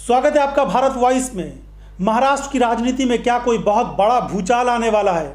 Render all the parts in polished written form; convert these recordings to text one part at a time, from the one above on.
स्वागत है आपका भारत वॉइस में। महाराष्ट्र की राजनीति में क्या कोई बहुत बड़ा भूचाल आने वाला है?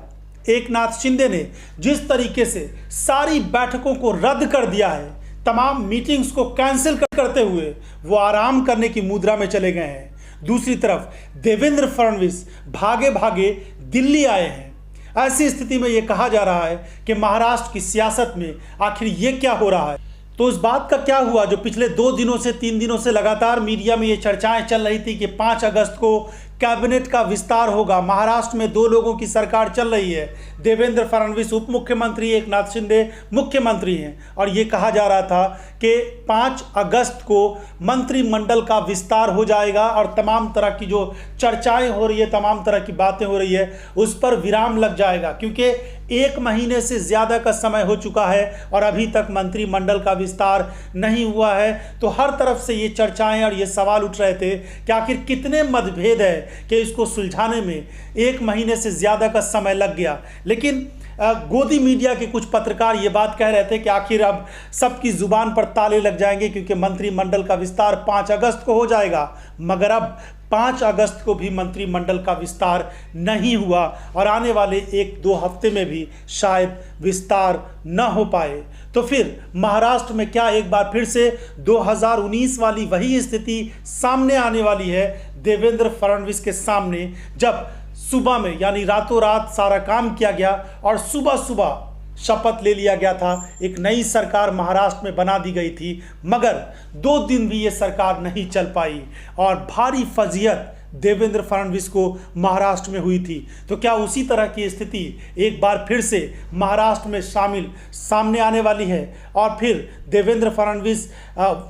एकनाथ शिंदे ने जिस तरीके से सारी बैठकों को रद्द कर दिया है, तमाम मीटिंग्स को कैंसिल करते हुए वो आराम करने की मुद्रा में चले गए हैं। दूसरी तरफ देवेंद्र फडणवीस भागे भागे दिल्ली आए हैं। ऐसी स्थिति में ये कहा जा रहा है कि महाराष्ट्र की सियासत में आखिर ये क्या हो रहा है। तो इस बात का क्या हुआ जो पिछले 2 दिनों से 3 दिनों से लगातार मीडिया में ये चर्चाएं चल रही थी कि 5 अगस्त को कैबिनेट का विस्तार होगा। महाराष्ट्र में 2 लोगों की सरकार चल रही है, देवेंद्र फडणवीस उप मुख्यमंत्री, एकनाथ शिंदे मुख्यमंत्री हैं, और ये कहा जा रहा था कि 5 अगस्त को मंत्रिमंडल का विस्तार हो जाएगा और तमाम तरह की जो चर्चाएं हो रही है, तमाम तरह की बातें हो रही है, उस पर विराम लग जाएगा, क्योंकि 1 महीने से ज़्यादा का समय हो चुका है और अभी तक मंत्रिमंडल का विस्तार नहीं हुआ है। तो हर तरफ से ये चर्चाएं और ये सवाल उठ रहे थे कि आखिर कितने मतभेद है कि इसको सुलझाने में 1 महीने से ज़्यादा का समय लग गया। लेकिन गोदी मीडिया के कुछ पत्रकार ये बात कह रहे थे कि आखिर अब सबकी ज़ुबान पर ताले लग जाएंगे क्योंकि मंत्रिमंडल का विस्तार 5 अगस्त को हो जाएगा। मगर अब 5 अगस्त को भी मंत्रिमंडल का विस्तार नहीं हुआ और आने वाले 1-2 हफ्ते में भी शायद विस्तार न हो पाए। तो फिर महाराष्ट्र में क्या एक बार फिर से 2019 वाली वही स्थिति सामने आने वाली है देवेंद्र फडणवीस के सामने, जब सुबह में यानी रातों रात सारा काम किया गया और सुबह सुबह शपथ ले लिया गया था, एक नई सरकार महाराष्ट्र में बना दी गई थी, मगर 2 दिन भी ये सरकार नहीं चल पाई और भारी फजीहत देवेंद्र फडणवीस को महाराष्ट्र में हुई थी। तो क्या उसी तरह की स्थिति एक बार फिर से महाराष्ट्र में सामने आने वाली है और फिर देवेंद्र फडणवीस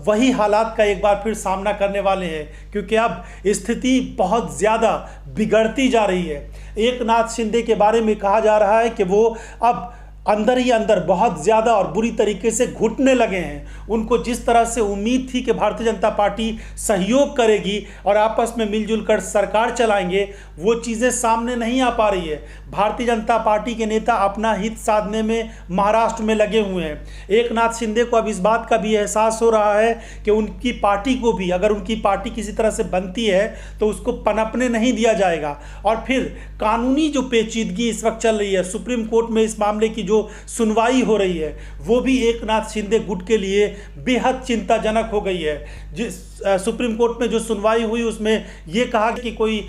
वही हालात का एक बार फिर सामना करने वाले हैं, क्योंकि अब स्थिति बहुत ज़्यादा बिगड़ती जा रही है। एकनाथ शिंदे के बारे में कहा जा रहा है कि वो अब अंदर ही अंदर बहुत ज़्यादा और बुरी तरीके से घुटने लगे हैं। उनको जिस तरह से उम्मीद थी कि भारतीय जनता पार्टी सहयोग करेगी और आपस में मिलजुल कर सरकार चलाएंगे, वो चीज़ें सामने नहीं आ पा रही है। भारतीय जनता पार्टी के नेता अपना हित साधने में महाराष्ट्र में लगे हुए हैं। एकनाथ शिंदे को अब इस बात का भी एहसास हो रहा है कि उनकी पार्टी को भी, अगर उनकी पार्टी किसी तरह से बनती है तो उसको पनपने नहीं दिया जाएगा। और फिर कानूनी जो पेचीदगी इस वक्त चल रही है, सुप्रीम कोर्ट में इस मामले की जो सुनवाई हो रही है, वो भी एकनाथ शिंदे गुट के लिए बेहद चिंताजनक हो गई है। जिस सुप्रीम कोर्ट में जो सुनवाई हुई उसमें ये कहा कि कोई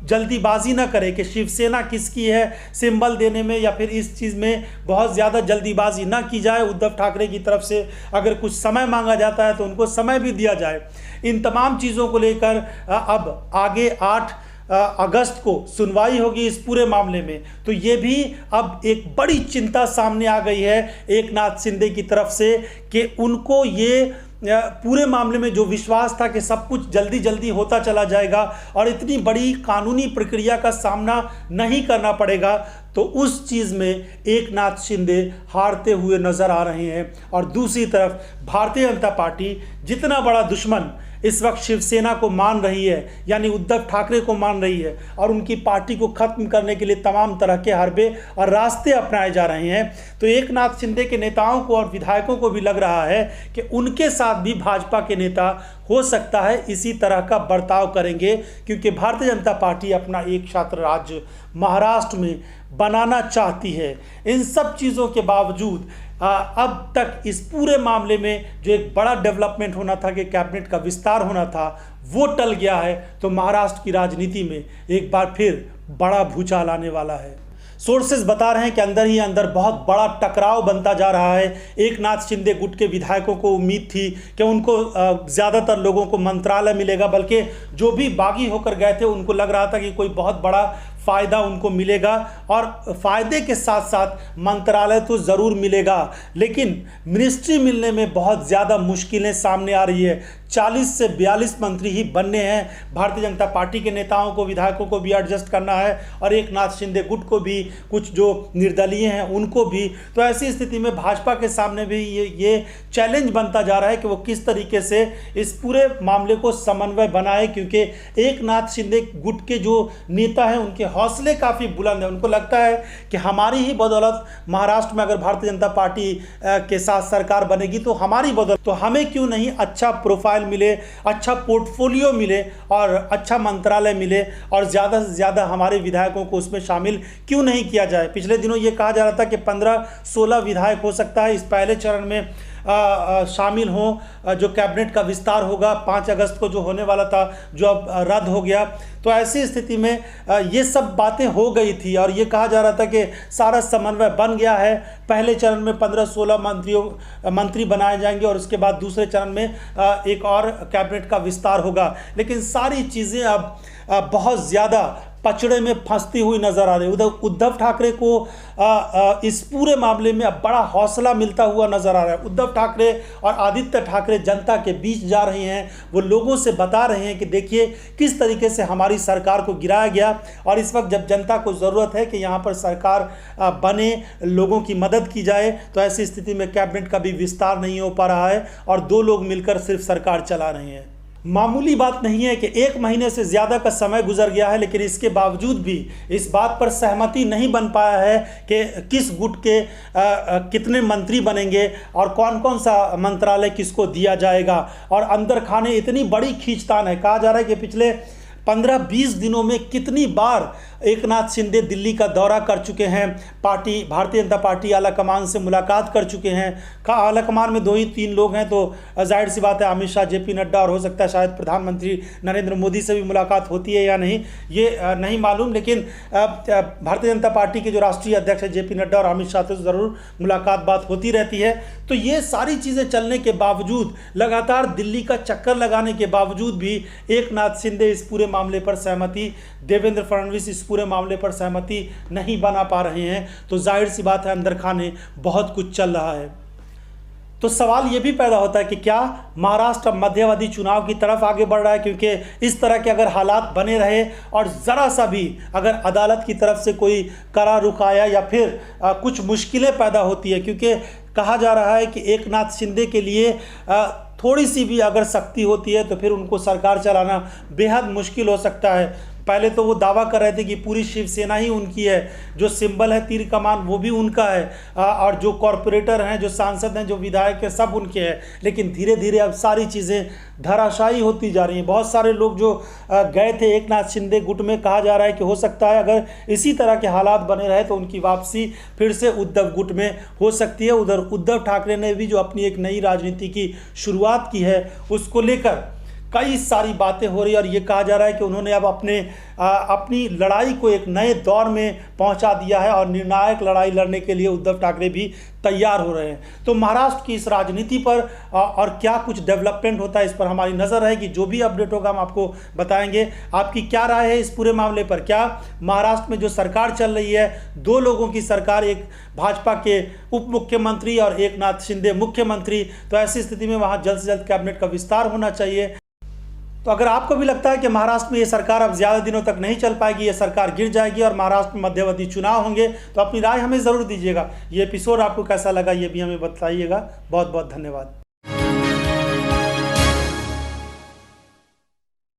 जल्दीबाजी ना करे कि शिवसेना किसकी है सिंबल देने में, या फिर इस चीज़ में बहुत ज़्यादा जल्दीबाजी ना की जाए। उद्धव ठाकरे की तरफ से अगर कुछ समय मांगा जाता है तो उनको समय भी दिया जाए। इन तमाम चीज़ों को लेकर अब आगे 8 अगस्त को सुनवाई होगी इस पूरे मामले में। तो ये भी अब एक बड़ी चिंता सामने आ गई है एकनाथ शिंदे की तरफ से कि उनको ये पूरे मामले में जो विश्वास था कि सब कुछ जल्दी जल्दी होता चला जाएगा और इतनी बड़ी कानूनी प्रक्रिया का सामना नहीं करना पड़ेगा, तो उस चीज़ में एकनाथ शिंदे हारते हुए नज़र आ रहे हैं। और दूसरी तरफ भारतीय जनता पार्टी जितना बड़ा दुश्मन इस वक्त शिवसेना को मान रही है, यानी उद्धव ठाकरे को मान रही है, और उनकी पार्टी को ख़त्म करने के लिए तमाम तरह के हरबे और रास्ते अपनाए जा रहे हैं। तो एकनाथ शिंदे के नेताओं को और विधायकों को भी लग रहा है कि उनके साथ भी भाजपा के नेता हो सकता है इसी तरह का बर्ताव करेंगे, क्योंकि भारतीय जनता पार्टी अपना एक छात्र राज्य महाराष्ट्र में बनाना चाहती है। इन सब चीज़ों के बावजूद अब तक इस पूरे मामले में जो एक बड़ा डेवलपमेंट होना था कि कैबिनेट का विस्तार होना था, वो टल गया है। तो महाराष्ट्र की राजनीति में एक बार फिर बड़ा भूचाल आने वाला है। सोर्सेज बता रहे हैं कि अंदर ही अंदर बहुत बड़ा टकराव बनता जा रहा है। एकनाथ शिंदे गुट के विधायकों को उम्मीद थी कि उनको ज़्यादातर लोगों को मंत्रालय मिलेगा, बल्कि जो भी बागी होकर गए थे उनको लग रहा था कि कोई बहुत बड़ा फ़ायदा उनको मिलेगा और फ़ायदे के साथ साथ मंत्रालय तो ज़रूर मिलेगा, लेकिन मिनिस्ट्री मिलने में बहुत ज़्यादा मुश्किलें सामने आ रही है। 40 से 42 मंत्री ही बनने हैं। भारतीय जनता पार्टी के नेताओं को, विधायकों को भी एडजस्ट करना है और एकनाथ शिंदे गुट को भी, कुछ जो निर्दलीय हैं उनको भी। तो ऐसी स्थिति में भाजपा के सामने भी ये चैलेंज बनता जा रहा है कि वो किस तरीके से इस पूरे मामले को समन्वय बनाए, क्योंकि एकनाथ शिंदे गुट के जो नेता हैं उनके हौसले काफ़ी बुलंद हैं। उनको लगता है कि हमारी ही बदौलत महाराष्ट्र में अगर भारतीय जनता पार्टी के साथ सरकार बनेगी तो हमारी बदौलत, तो हमें क्यों नहीं अच्छा प्रोफाइल मिले, अच्छा पोर्टफोलियो मिले और अच्छा मंत्रालय मिले और ज़्यादा से ज़्यादा हमारे विधायकों को उसमें शामिल क्यों नहीं किया जाए। पिछले दिनों ये कहा जा रहा था कि 15-16 विधायक हो सकता है इस पहले चरण में शामिल हों, जो कैबिनेट का विस्तार होगा 5 अगस्त को जो होने वाला था, जो अब रद्द हो गया। तो ऐसी स्थिति में ये सब बातें हो गई थी और ये कहा जा रहा था कि सारा समन्वय बन गया है, पहले चरण में 15-16 मंत्री बनाए जाएंगे और उसके बाद दूसरे चरण में एक और कैबिनेट का विस्तार होगा। लेकिन सारी चीज़ें अब बहुत ज़्यादा पचड़े में फंसती हुई नजर आ रही है। उधर उद्धव ठाकरे को इस पूरे मामले में अब बड़ा हौसला मिलता हुआ नजर आ रहा है। उद्धव ठाकरे और आदित्य ठाकरे जनता के बीच जा रहे हैं, वो लोगों से बता रहे हैं कि देखिए किस तरीके से हमारी सरकार को गिराया गया और इस वक्त जब जनता को ज़रूरत है कि यहाँ पर सरकार बने, लोगों की मदद की जाए, तो ऐसी स्थिति में कैबिनेट का भी विस्तार नहीं हो पा रहा है और 2 लोग मिलकर सिर्फ सरकार चला रहे हैं। मामूली बात नहीं है कि 1 महीने से ज़्यादा का समय गुजर गया है, लेकिन इसके बावजूद भी इस बात पर सहमति नहीं बन पाया है कि किस गुट के कितने मंत्री बनेंगे और कौन कौन सा मंत्रालय किसको दिया जाएगा। और अंदर खाने इतनी बड़ी खींचतान है, कहा जा रहा है कि पिछले 15-20 दिनों में कितनी बार एकनाथ शिंदे दिल्ली का दौरा कर चुके हैं, भारतीय जनता पार्टी आलाकमान से मुलाकात कर चुके हैं। आलाकमान में 2 ही 3 लोग हैं, तो जाहिर सी बात है अमित शाह, JP नड्डा और हो सकता है शायद प्रधानमंत्री नरेंद्र मोदी से भी मुलाकात होती है या नहीं ये नहीं मालूम, लेकिन भारतीय जनता पार्टी के जो राष्ट्रीय अध्यक्ष है JP नड्डा और अमित शाह से ज़रूर मुलाकात बात होती रहती है। तो ये सारी चीज़ें चलने के बावजूद, लगातार दिल्ली का चक्कर लगाने के बावजूद भी एकनाथ शिंदे इस पूरे मामले पर सहमति, देवेंद्र फडणवीस इस पूरे मामले पर सहमति नहीं बना पा रहे हैं। तो जाहिर सी बात है अंदर खाने बहुत कुछ चल रहा है। तो सवाल ये भी पैदा होता है कि क्या महाराष्ट्र मध्यावधि चुनाव की तरफ आगे बढ़ रहा है, क्योंकि इस तरह के अगर हालात बने रहे और ज़रा सा भी अगर अदालत की तरफ से कोई कड़ा रुख आया या फिर कुछ मुश्किलें पैदा होती है, क्योंकि कहा जा रहा है कि एकनाथ शिंदे के लिए थोड़ी सी भी अगर सख्ती होती है तो फिर उनको सरकार चलाना बेहद मुश्किल हो सकता है। पहले तो वो दावा कर रहे थे कि पूरी शिवसेना ही उनकी है, जो सिंबल है तीर कमान वो भी उनका है और जो कॉरपोरेटर हैं, जो सांसद हैं, जो विधायक हैं, सब उनके हैं। लेकिन धीरे धीरे अब सारी चीज़ें धराशायी होती जा रही हैं। बहुत सारे लोग जो गए थे एकनाथ शिंदे गुट में, कहा जा रहा है कि हो सकता है अगर इसी तरह के हालात बने रहे तो उनकी वापसी फिर से उद्धव गुट में हो सकती है। उधर उद्धव ठाकरे ने भी जो अपनी एक नई राजनीति की शुरुआत की है उसको लेकर कई सारी बातें हो रही है और ये कहा जा रहा है कि उन्होंने अब अपनी लड़ाई को एक नए दौर में पहुंचा दिया है और निर्णायक लड़ाई लड़ने के लिए उद्धव ठाकरे भी तैयार हो रहे हैं। तो महाराष्ट्र की इस राजनीति पर और क्या कुछ डेवलपमेंट होता है इस पर हमारी नज़र रहेगी। जो भी अपडेट होगा हम आपको बताएंगे। आपकी क्या राय है इस पूरे मामले पर? क्या महाराष्ट्र में जो सरकार चल रही है, 2 लोगों की सरकार, एक भाजपा के उप मुख्यमंत्री और एकनाथ शिंदे मुख्यमंत्री, तो ऐसी स्थिति में वहाँ जल्द से जल्द कैबिनेट का विस्तार होना चाहिए। तो अगर आपको भी लगता है कि महाराष्ट्र में ये सरकार अब ज़्यादा दिनों तक नहीं चल पाएगी, ये सरकार गिर जाएगी और महाराष्ट्र में मध्यावधि चुनाव होंगे, तो अपनी राय हमें ज़रूर दीजिएगा। ये एपिसोड आपको कैसा लगा ये भी हमें बताइएगा। बहुत बहुत धन्यवाद।